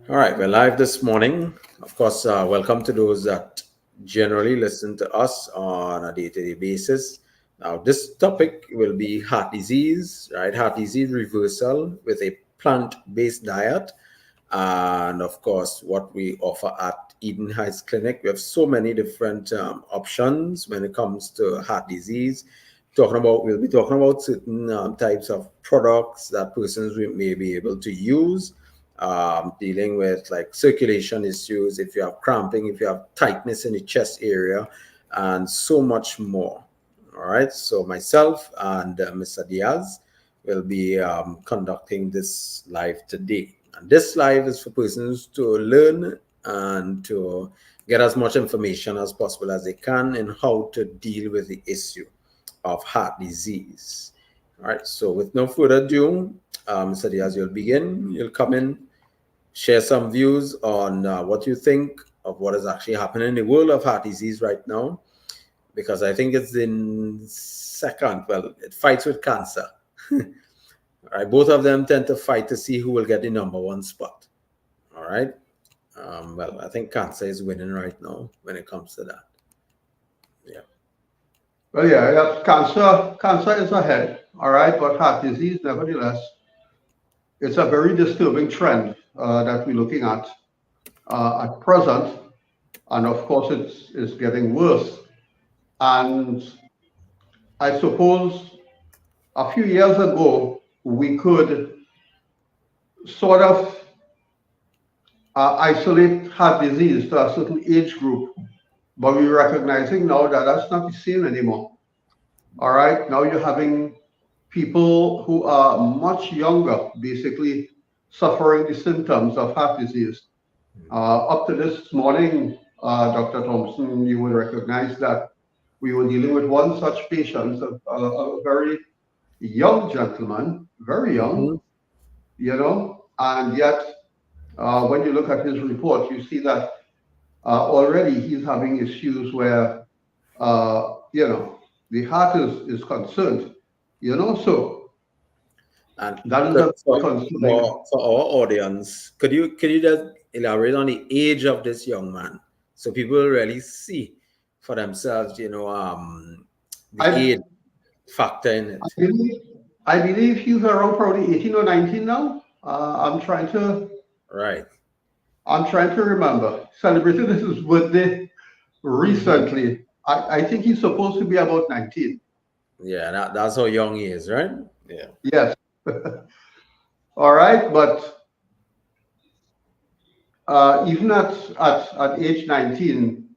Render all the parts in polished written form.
All right, we're live this morning. Of course, welcome to those that generally listen to us on a day to day basis. Now, this topic will be heart disease, right? Heart disease reversal with a plant based diet. And of course, what we offer at Eden Heights Clinic. We have so many different options when it comes to heart disease. We'll be talking about certain types of products that persons may be able to use, dealing with like circulation issues, if you have cramping, if you have tightness in the chest area, and so much more. All right. So myself and Mr. Diaz will be conducting this live today. And this live is for persons to learn and to get as much information as possible as they can in how to deal with the issue of heart disease. All right. So with no further ado, Mr. Diaz, you'll begin. You'll come in, share some views on what you think of what is actually happening in the world of heart disease right now, because I think it's in second. Well, it fights with cancer. All right, both of them tend to fight to see who will get the number one spot. All right. Well, I think cancer is winning right now when it comes to that. Yeah. Well, yeah, cancer is ahead, all right, but heart disease, nevertheless, it's a very disturbing trend that we're looking at present, and of course, it's getting worse. And I suppose a few years ago, we could sort of isolate heart disease to a certain age group, but we're recognizing now that that's not the same anymore. All right, now you're having people who are much younger, basically suffering the symptoms of heart disease. Up to this morning, Dr. Thompson, you will recognize that we were dealing with one such patient, a very young gentleman, very young, Mm-hmm. and yet when you look at his report, you see that already he's having issues where, the heart is concerned, so And that is a could, very concerning. for our audience, could you just elaborate on the age of this young man so people will really see for themselves, the I, age factor in I it. believe I believe he's around probably 18 or 19 now. Right. I'm trying to remember. Celebrated his birthday Mm-hmm. recently. I think he's supposed to be about 19. Yeah, that's how young he is, right? Yeah. Yes. All right. But even at age 19,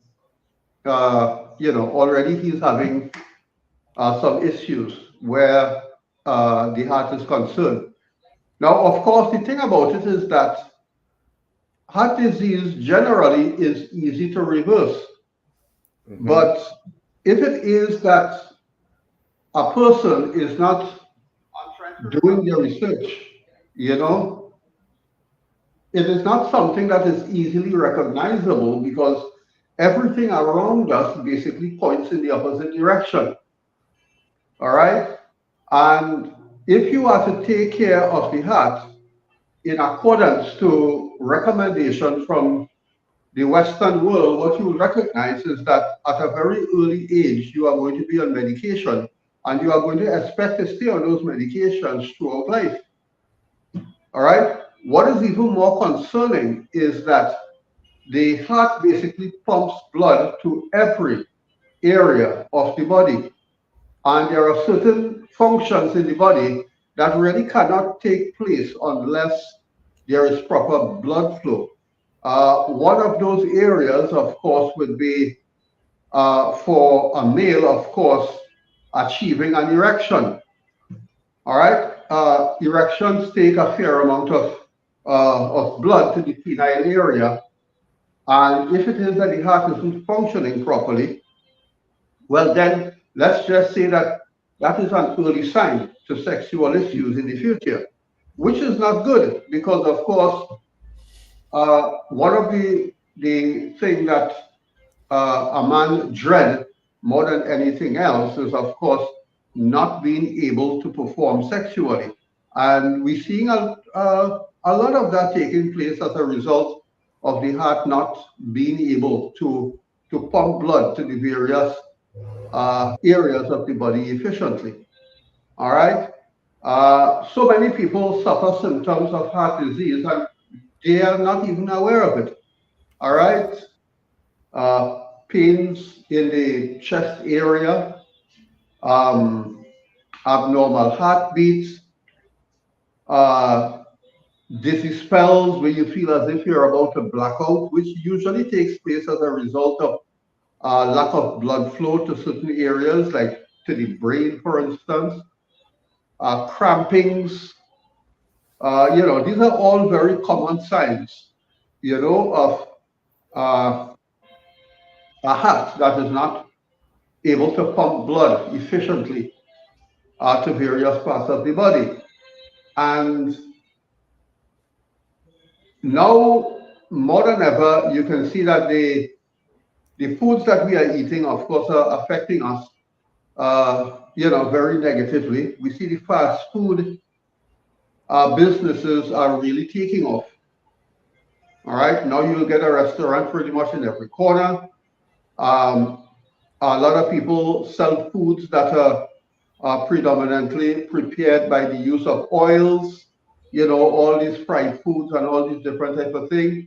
already he's having some issues where the heart is concerned. Now, of course, the thing about it is that heart disease generally is easy to reverse. Mm-hmm. But if it is that a person is not doing their research, you know, it is not something that is easily recognizable because everything around us basically points in the opposite direction. All right. And if you are to take care of the heart in accordance to recommendation from the Western world, what you will recognize is that at a very early age, you are going to be on medication and you are going to expect to stay on those medications throughout life. All right. What is even more concerning is that the heart basically pumps blood to every area of the body. And there are certain functions in the body that really cannot take place unless there is proper blood flow. One of those areas, of course, would be for a male, of course, achieving an erection. All right, erections take a fair amount of blood to the penile area, and if it is that the heart isn't functioning properly, well, then let's just say that that is an early sign to sexual issues in the future, which is not good because, of course, one of the thing that a man dread more than anything else is, of course, not being able to perform sexually. And we're seeing a lot of that taking place as a result of the heart not being able to pump blood to the various areas of the body efficiently. All right. So many people suffer symptoms of heart disease and they are not even aware of it. All right. Pains in the chest area, um, abnormal heartbeats, uh, dizzy spells where you feel as if you're about to black out, which usually takes place as a result of lack of blood flow to certain areas, like to the brain, for instance, crampings. These are all very common signs, of uh, a heart that is not able to pump blood efficiently to various parts of the body. And now, more than ever, you can see that the foods that we are eating, of course, are affecting us, very negatively. We see the fast food businesses are really taking off. All right, now you'll get a restaurant pretty much in every corner. Um, a lot of people sell foods that are predominantly prepared by the use of oils, all these fried foods and all these different type of things.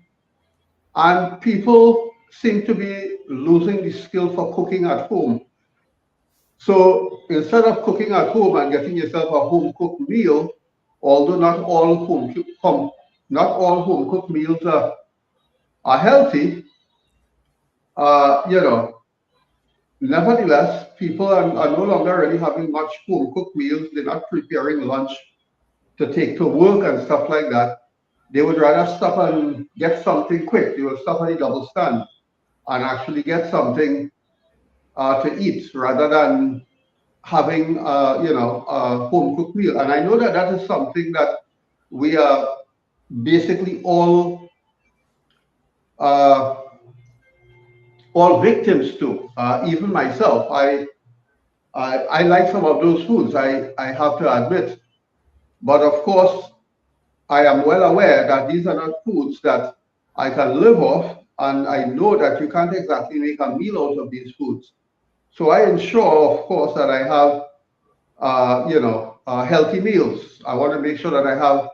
And people seem to be losing the skill for cooking at home. So instead of cooking at home and getting yourself a home cooked meal, although not all home cooked meals are healthy, uh, you know, nevertheless, people are no longer really having much home cooked meals. They're not preparing lunch to take to work and stuff like that. They would rather stop and get something quick. They will stop at the double stand and actually get something to eat rather than having a home cooked meal. And I know that that is something that we are basically uh, all victims to. Even myself, I like some of those foods. I have to admit, but of course, I am well aware that these are not foods that I can live off, and I know that you can't exactly make a meal out of these foods. So I ensure, of course, that I have healthy meals. I want to make sure that I have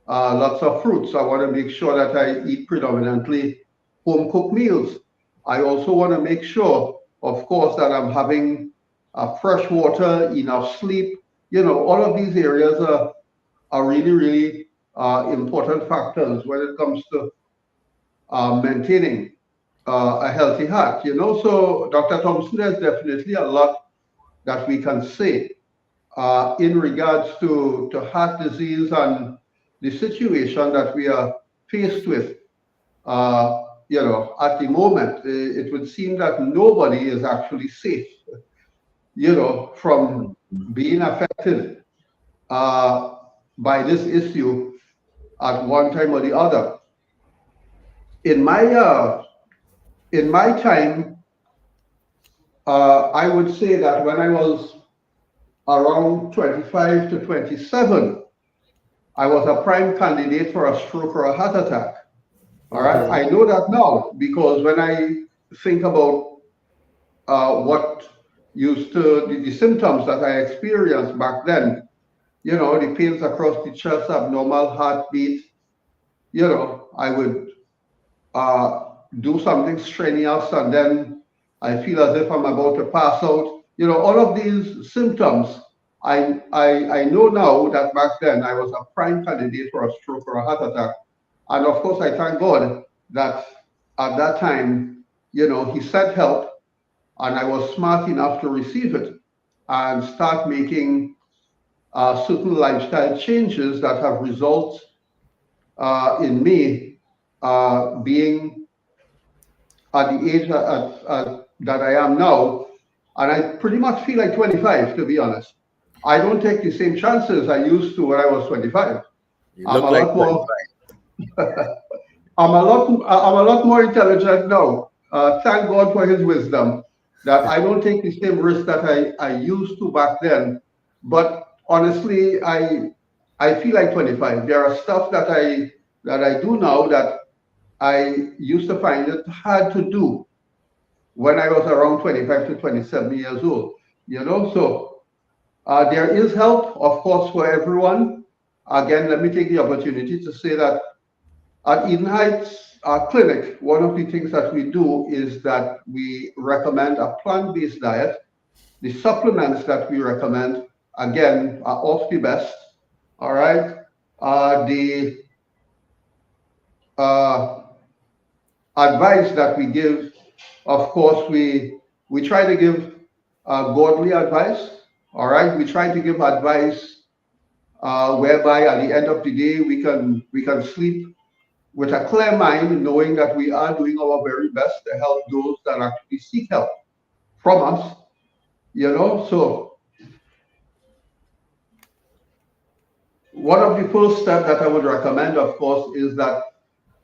lots of fruits. I want to make sure that I eat predominantly home cooked meals. I also want to make sure, of course, that I'm having fresh water, enough sleep. All of these areas are really, really important factors when it comes to maintaining a healthy heart. So Dr. Thompson, there's definitely a lot that we can say in regards to heart disease and the situation that we are faced with, at the moment. It would seem that nobody is actually safe, from being affected uh, by this issue at one time or the other. In my time, I would say that when I was around 25 to 27, I was a prime candidate for a stroke or a heart attack. All right. Mm-hmm. I know that now because when I think about what used to the symptoms that I experienced back then, the pains across the chest, abnormal heartbeat, I would do something strenuous and then I feel as if I'm about to pass out. All of these symptoms, I know now that back then I was a prime candidate for a stroke or a heart attack. And of course, I thank God that at that time, He sent help and I was smart enough to receive it and start making certain lifestyle changes that have resulted in me being at the age that I am now, and I pretty much feel like 25, to be honest. I don't take the same chances I used to when I was 25. You I'm look a like lot more, 25. I'm a lot more intelligent now. Thank God for His wisdom that I don't take the same risk that I used to back then. But honestly, I feel like 25. There are stuff that I do now that I used to find it hard to do when I was around 25 to 27 years old. So there is help, of course, for everyone. Again, let me take the opportunity to say that at Eden Heights Clinic, one of the things that we do is that we recommend a plant-based diet. The supplements that we recommend, again, are of the best. All right. The uh, advice that we give, of course, we try to give godly advice. All right. We try to give advice whereby at the end of the day we can sleep with a clear mind, knowing that we are doing our very best to help those that actually seek help from us. So one of the first steps that I would recommend, of course, is that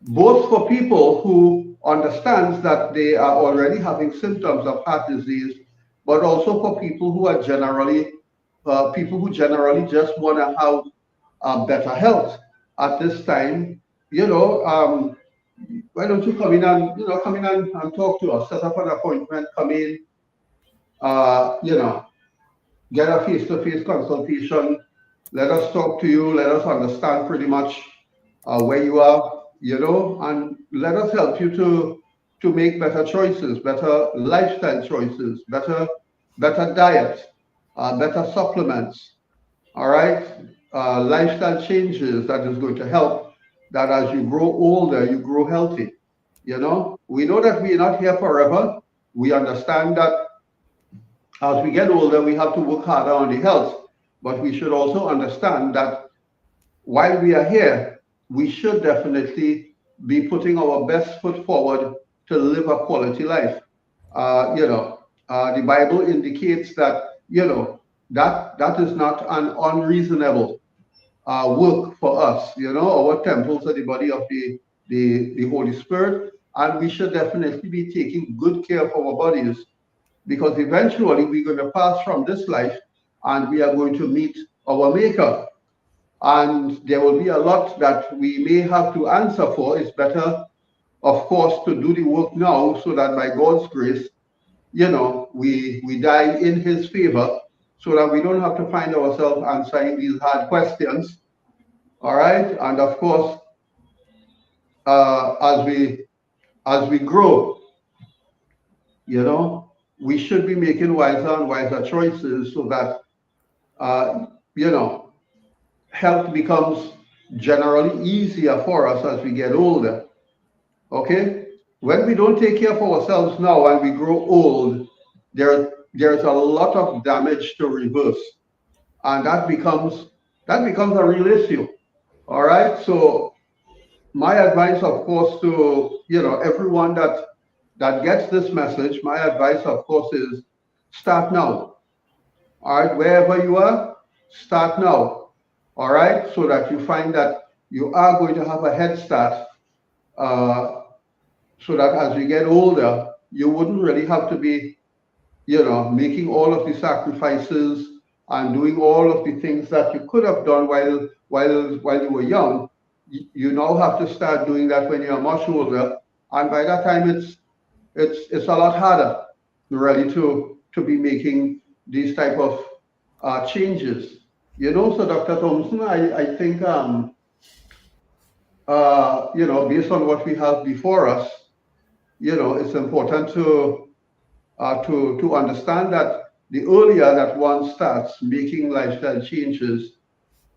both for people who understands that they are already having symptoms of heart disease, but also for people who are generally people who generally just want to have better health at this time. Why don't you come in and talk to us, set up an appointment, come in, you know, get a face-to-face consultation. Let us talk to you. Let us understand pretty much where you are, and let us help you to make better choices, better lifestyle choices, better diet, better supplements. All right, lifestyle changes that is going to help. That as you grow older, you grow healthy. We know that we're not here forever. We understand that as we get older, we have to work harder on the health. But we should also understand that while we are here, we should definitely be putting our best foot forward to live a quality life. The Bible indicates that that is not an unreasonable work for us. Our temples are the body of the Holy Spirit, and we should definitely be taking good care of our bodies because eventually we're going to pass from this life and we are going to meet our Maker. And there will be a lot that we may have to answer for. It's better, of course, to do the work now so that by God's grace, we die in His favor so that we don't have to find ourselves answering these hard questions. All right. And of course, uh, as we as we grow, we should be making wiser and wiser choices so that uh, you know health becomes generally easier for us as we get older. Okay? When we don't take care of ourselves now and we grow old, there's a lot of damage to reverse. And that becomes a real issue. All right. So my advice, of course, to everyone that gets this message, my advice, of course, is start now. All right, wherever you are, start now. All right, so that you find that you are going to have a head start, uh, so that as you get older, you wouldn't really have to be, making all of the sacrifices and doing all of the things that you could have done while you were young. You now have to start doing that when you're much older, and by that time, it's a lot harder, really, to be making these type of changes. So Dr. Thompson, I think based on what we have before us, it's important to understand that the earlier that one starts making lifestyle changes,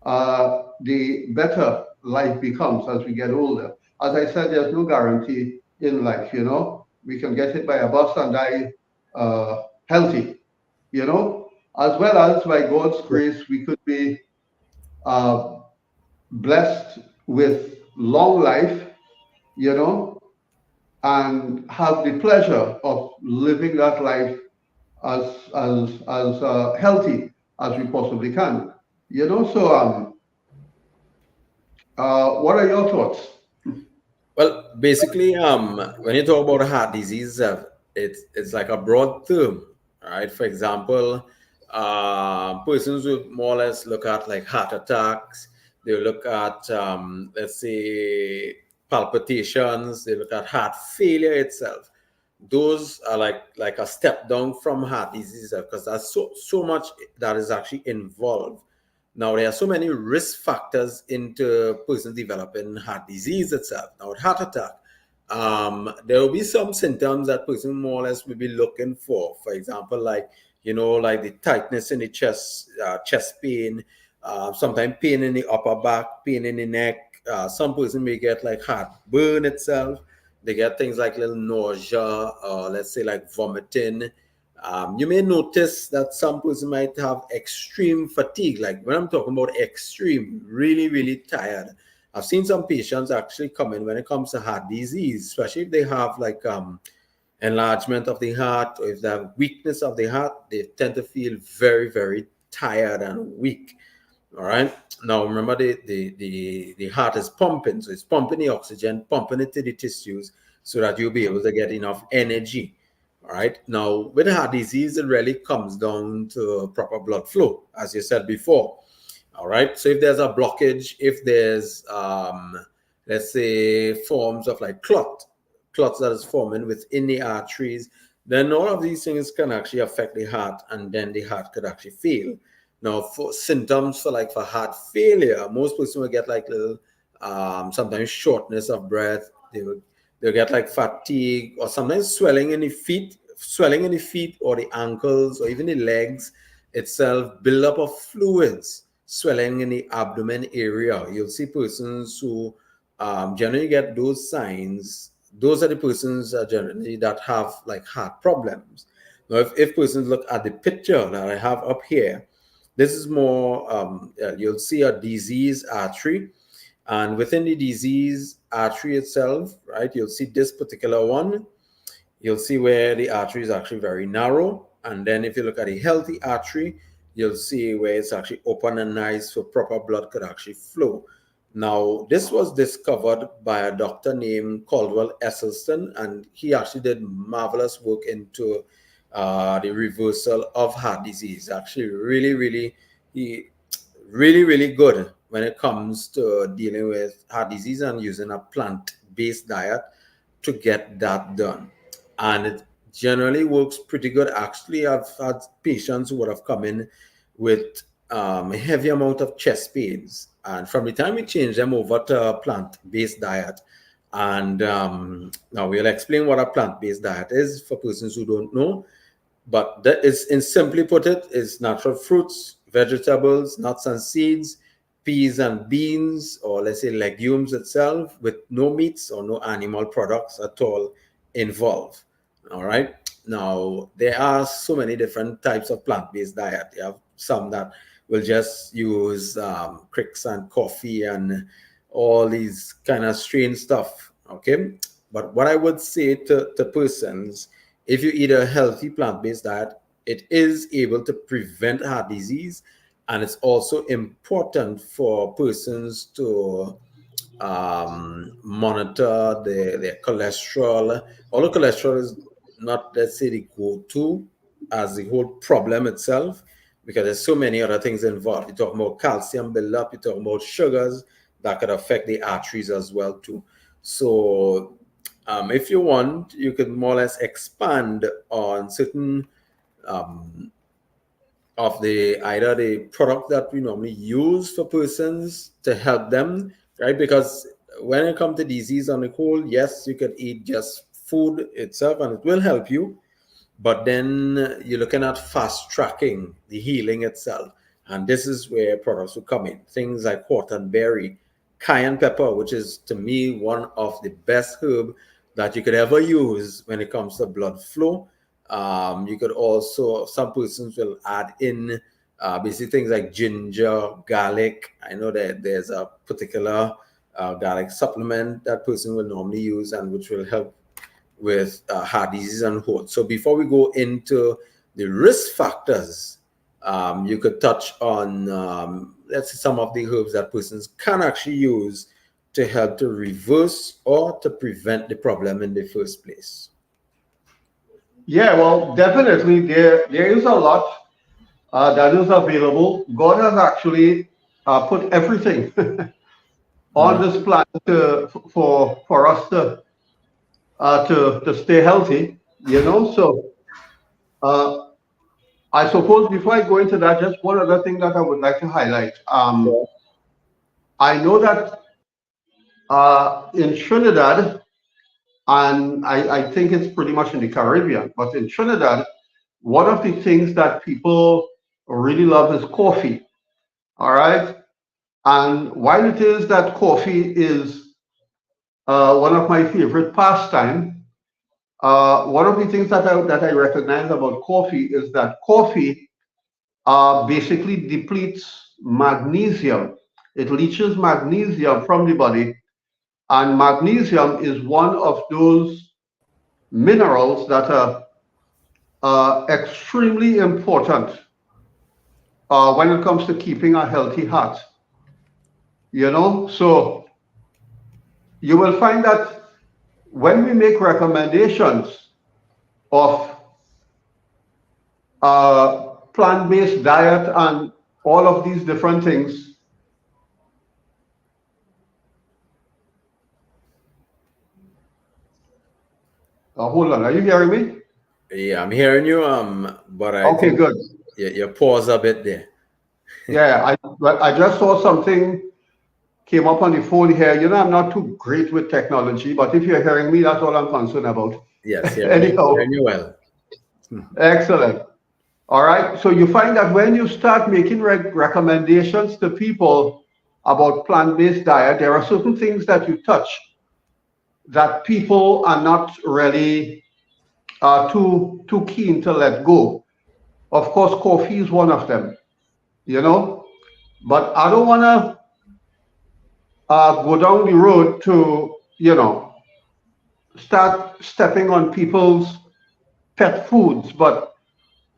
the better life becomes as we get older. As I said, there's no guarantee in life. We can get hit by a bus and die healthy. As well as by God's grace, we could be uh, blessed with long life. You know, and have the pleasure of living that life as healthy as we possibly can. So what are your thoughts? Well, basically, when you talk about heart disease, it's like a broad term, right? For example, persons would more or less look at like heart attacks, They look at, let's say, palpitations. They look at heart failure itself. Those are like a step down from heart disease because there's so much that is actually involved. Now there are so many risk factors into persons developing heart disease itself. Now with heart attack, there will be some symptoms that person more or less will be looking for. For example, like like the tightness in the chest, chest pain, sometimes pain in the upper back, pain in the neck. Some person may get like heartburn itself. They get things like little nausea, or let's say like vomiting. You may notice that some person might have extreme fatigue. Like when I'm talking about extreme, really, really tired. I've seen some patients actually come in when it comes to heart disease, especially if they have like enlargement of the heart or if they have weakness of the heart, they tend to feel very, very tired and weak. All right. Now remember the heart is pumping, so it's pumping the oxygen, pumping it to the tissues so that you'll be able to get enough energy. All right. Now with heart disease, it really comes down to proper blood flow, as you said before. All right. So if there's a blockage, if there's let's say forms of like clots that is forming within the arteries, then all of these things can actually affect the heart, and then the heart could actually fail. Now, for symptoms for heart failure, most people will get like little sometimes shortness of breath. They'll get like fatigue or sometimes swelling in the feet or the ankles or even the legs itself, buildup of fluids, swelling in the abdomen area. You'll see persons who generally get those signs. Those are the persons generally that have like heart problems. Now, if persons look at the picture that I have up here, this is more, you'll see a diseased artery. And within the disease artery itself, right, you'll see this particular one. You'll see where the artery is actually very narrow. And then if you look at a healthy artery, you'll see where it's actually open and nice so proper blood could actually flow. Now, this was discovered by a doctor named Caldwell Esselstyn, and he actually did marvelous work into the reversal of heart disease. Actually, really good when it comes to dealing with heart disease and using a plant-based diet to get that done. And it generally works pretty good. Actually, I've had patients who would have come in with a heavy amount of chest pains. And from the time we change them over to a plant-based diet, and now we'll explain what a plant-based diet is for persons who don't know. But that is, in simply put it, is natural fruits, vegetables, nuts and seeds, peas and beans, or let's say legumes itself, with no meats or no animal products at all involved. All right. Now there are so many different types of plant-based diet. You have some that will just use crickets and coffee and all these kind of strange stuff. Okay. But what I would say to persons, if you eat a healthy plant-based diet, it is able to prevent heart disease, and it's also important for persons to monitor their cholesterol. Although cholesterol is not, let's say, the go-to as the whole problem itself, because there's so many other things involved. You're talking about calcium buildup, you're talking about sugars that could affect the arteries as well too. So if you want, you could more or less expand on certain of the either the product that we normally use for persons to help them, right? Because when it comes to disease on the whole, yes, you could eat just food itself and it will help you, but then you're looking at fast tracking the healing itself. And this is where products will come in. Things like whorton berry, cayenne pepper, which is to me one of the best herb that you could ever use when it comes to blood flow. You could also, some persons will add in basically things like ginger, garlic. I know that there's a particular garlic supplement that person will normally use and which will help with heart disease and whole. So before we go into the risk factors, you could touch on, let's say, some of the herbs that persons can actually use to help to reverse or to prevent the problem in the first place. Yeah, well, definitely there is a lot that is available. God has actually put everything on Mm. this plan for us to stay healthy. So uh, I suppose before I go into that, just one other thing that I would like to highlight. Sure. I know that in Trinidad, and I think it's pretty much in the Caribbean, but in Trinidad, one of the things that people really love is coffee. All right. And while it is that coffee is one of my favorite pastime, one of the things that I recognize about coffee is that coffee basically depletes magnesium. It leaches magnesium from the body, and magnesium is one of those minerals that are extremely important when it comes to keeping a healthy heart. So you will find that when we make recommendations of plant-based diet and all of these different things, hold on, are you hearing me? Yeah, I'm hearing you. But I Okay, think good. you pause a bit there. Yeah, I just saw something came up on the phone here. I'm not too great with technology, but if you're hearing me, that's all I'm concerned about. Yes, Anyhow, hearing you well. excellent. All right. So you find that when you start making recommendations to people about plant-based diet, there are certain things that you touch that people are not really too keen to let go. Of course, coffee is one of them. You know, but I don't want to go down the road to start stepping on people's pet foods. But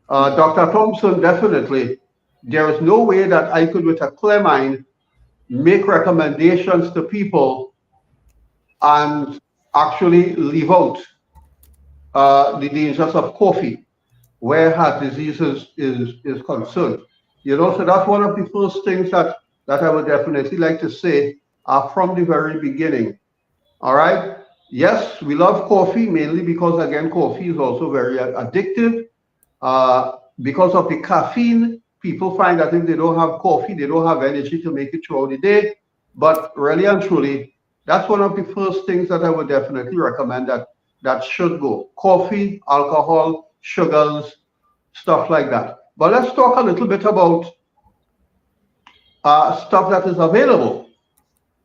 Dr. Thompson, definitely, there is no way that I could, with a clear mind, make recommendations to people and actually leave out the dangers of coffee where heart disease is concerned. So that's one of the first things that I would definitely like to say from the very beginning. All right. Yes, we love coffee mainly because, again, coffee is also very addictive. Because of the caffeine, people find that if they don't have coffee, they don't have energy to make it throughout the day. But really and truly, that's one of the first things that I would definitely recommend that should go. Coffee, alcohol, sugars, stuff like that. But let's talk a little bit about stuff that is available,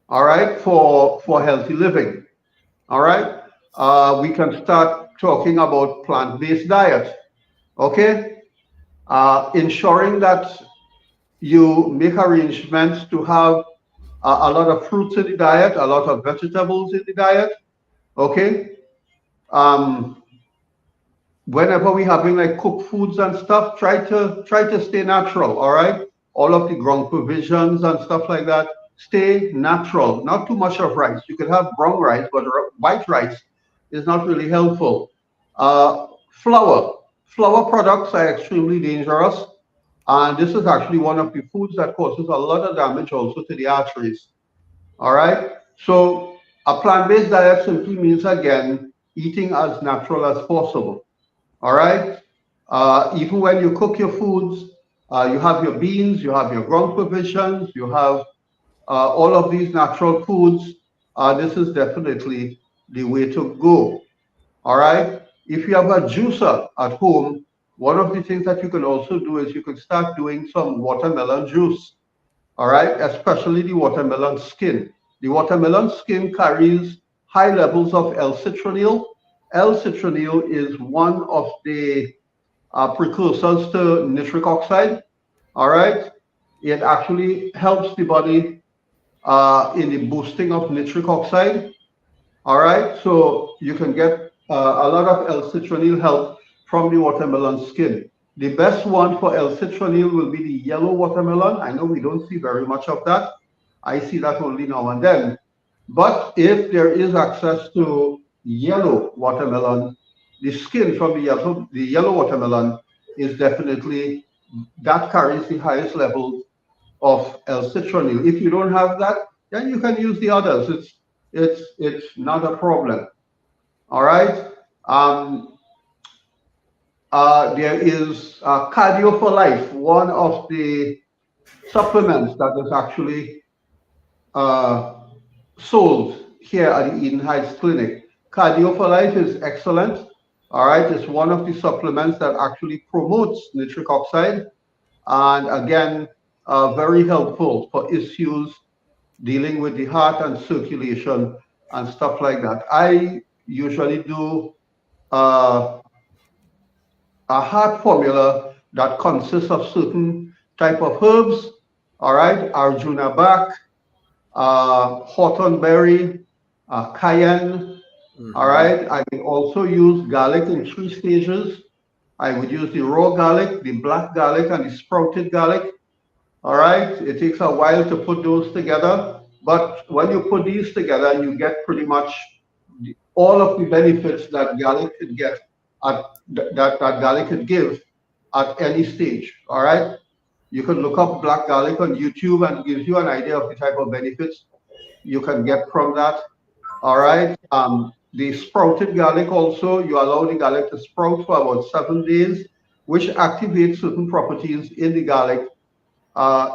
all right, for healthy living. All right. We can start talking about plant-based diet. Okay. Ensuring that you make arrangements to have a lot of fruits in the diet, a lot of vegetables in the diet. Okay. Um, Whenever we having like cooked foods and stuff, try to stay natural. All right. All of the ground provisions and stuff like that. Stay natural. Not too much of rice. You can have brown rice, but white rice is not really helpful. Flour. Flour products are extremely dangerous. And this is actually one of the foods that causes a lot of damage also to the arteries. All right. So a plant-based diet simply means, again, eating as natural as possible. All right. Even when you cook your foods, you have your beans, you have your ground provisions, you have all of these natural foods. This is definitely the way to go. All right. If you have a juicer at home, one of the things that you can also do is you can start doing some watermelon juice. All right. Especially the watermelon skin. The watermelon skin carries high levels of L-citronil. L-citronil is one of the precursors to nitric oxide. All right. It actually helps the body in the boosting of nitric oxide. All right, so you can get a lot of L-citronil help from the watermelon skin. The best one for L-citronil will be the yellow watermelon. I know we don't see very much of that. I see that only now and then. But if there is access to yellow watermelon, the skin from the yellow watermelon is definitely that carries the highest levels of L-citronil. If you don't have that, then you can use the others. It's not a problem. All right. Um, there is Cardio for Life, one of the supplements that is actually uh, sold here at the Eden Heights Clinic. Cardio for Life is excellent. All right, it's one of the supplements that actually promotes nitric oxide, and again, very helpful for issues dealing with the heart and circulation and stuff like that. I usually do uh, a heart formula that consists of certain type of herbs. All right, Arjuna bark, hawthorn berry, cayenne. All Mm-hmm. right, I can also use garlic in three stages. I would use the raw garlic, the black garlic, and the sprouted garlic. All right, it takes a while to put those together, but when you put these together, you get pretty much all of the benefits that garlic could get at that garlic could give at any stage. All right, you can look up black garlic on YouTube and it gives you an idea of the type of benefits you can get from that. All right. The sprouted garlic also, you allow the garlic to sprout for about 7 days, which activates certain properties in the garlic,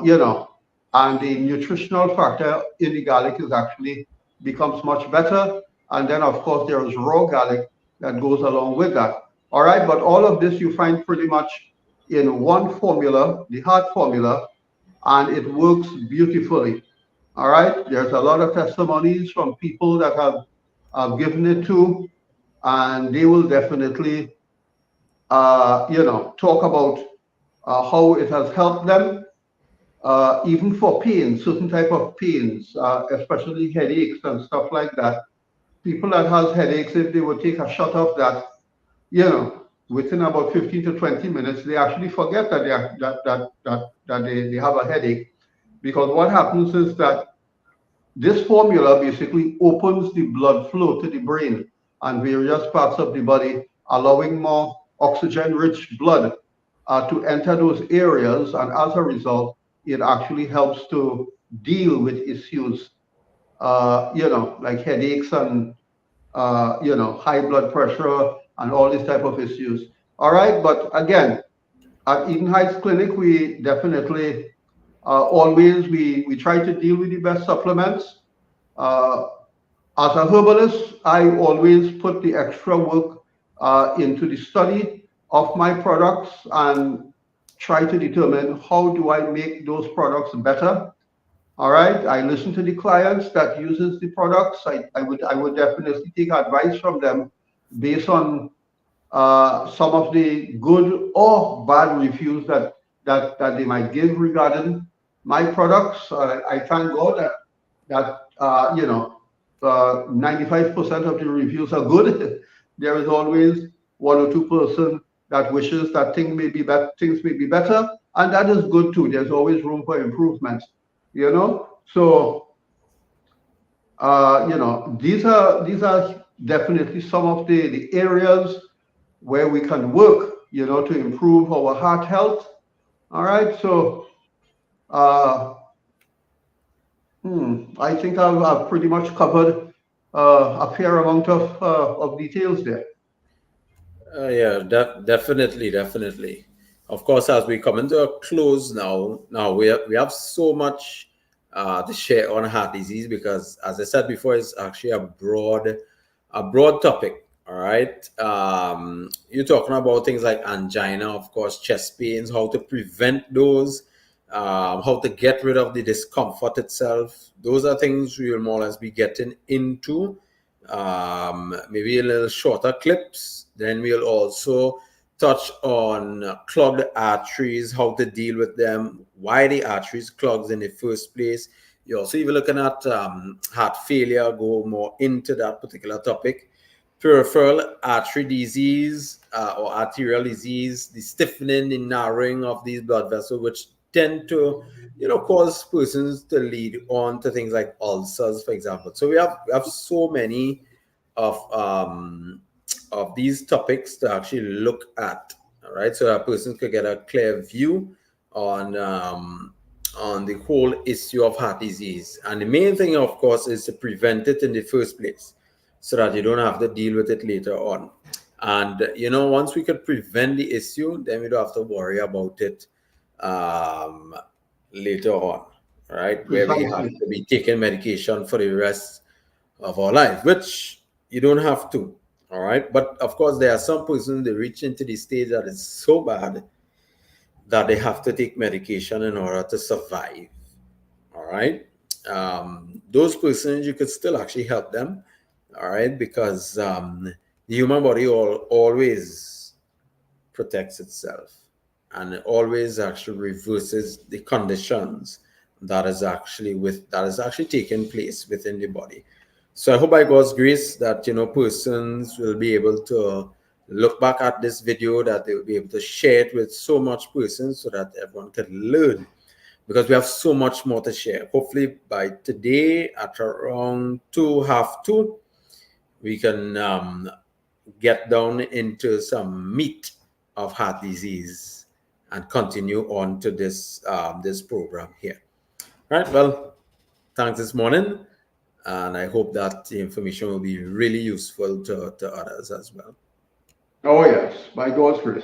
you know, and the nutritional factor in the garlic is actually becomes much better. And then, of course, there is raw garlic that goes along with that. All right. But all of this you find pretty much in one formula, the heart formula, and it works beautifully. All right. There's a lot of testimonies from people that have given it to, and they will definitely, talk about how it has helped them, even for pain, certain type of pains, especially headaches and stuff like that. People that has headaches, if they would take a shot of that, within about 15 to 20 minutes, they actually forget that they are, that they have a headache, because what happens is that this formula basically opens the blood flow to the brain and various parts of the body, allowing more oxygen rich blood to enter those areas. And as a result, it actually helps to deal with issues, like headaches and, high blood pressure and all these type of issues. All right. But again, at Eden Heights Clinic, we definitely always we try to deal with the best supplements. Uh, as a herbalist, I always put the extra work into the study of my products and try to determine how do I make those products better. All right. I listen to the clients that uses the products. I would definitely take advice from them based on some of the good or bad reviews that they might give regarding my products. I thank God that 95% of the reviews are good. There is always 1 or 2% that wishes that things may be better, and that is good too. There's always room for improvement. So these are definitely some of the areas where we can work, to improve our heart health. All right. So uh, I think I've pretty much covered a fair amount of details there. Yeah, definitely, definitely. Of course, as we come into a close now we have so much to share on heart disease because, as I said before, it's actually a broad topic. All right, you're talking about things like angina, of course, chest pains, how to prevent those, how to get rid of the discomfort itself. Those are things we will more or less be getting into, maybe a little shorter clips. Then we'll also touch on clogged arteries, how to deal with them, why the arteries clogged in the first place. You're also even looking at heart failure, go more into that particular topic. Peripheral artery disease or arterial disease, the stiffening, the narrowing of these blood vessels, which tend to, cause persons to lead on to things like ulcers, for example. So we have so many of these topics to actually look at. All right, so a person could get a clear view on on the whole issue of heart disease. And the main thing, of course, is to prevent it in the first place so that you don't have to deal with it later on. And, once we could prevent the issue, then we don't have to worry about it um, later on, right? Where we have Precisely. to be taking medication for the rest of our life, which you don't have to, all right? But of course, there are some persons that reach into the stage that is so bad that they have to take medication in order to survive. All right. Those persons, you could still actually help them. All right. Because the human body always protects itself and it always actually reverses the conditions that is actually taking place within the body. So I hope by God's grace that persons will be able to look back at this video, that they will be able to share it with so much persons so that everyone can learn, because we have so much more to share. Hopefully by today at around two half two, we can get down into some meat of heart disease and continue on to this program here. All right. Well, thanks this morning, and I hope that the information will be really useful to others as well. Oh, yes, by God's grace.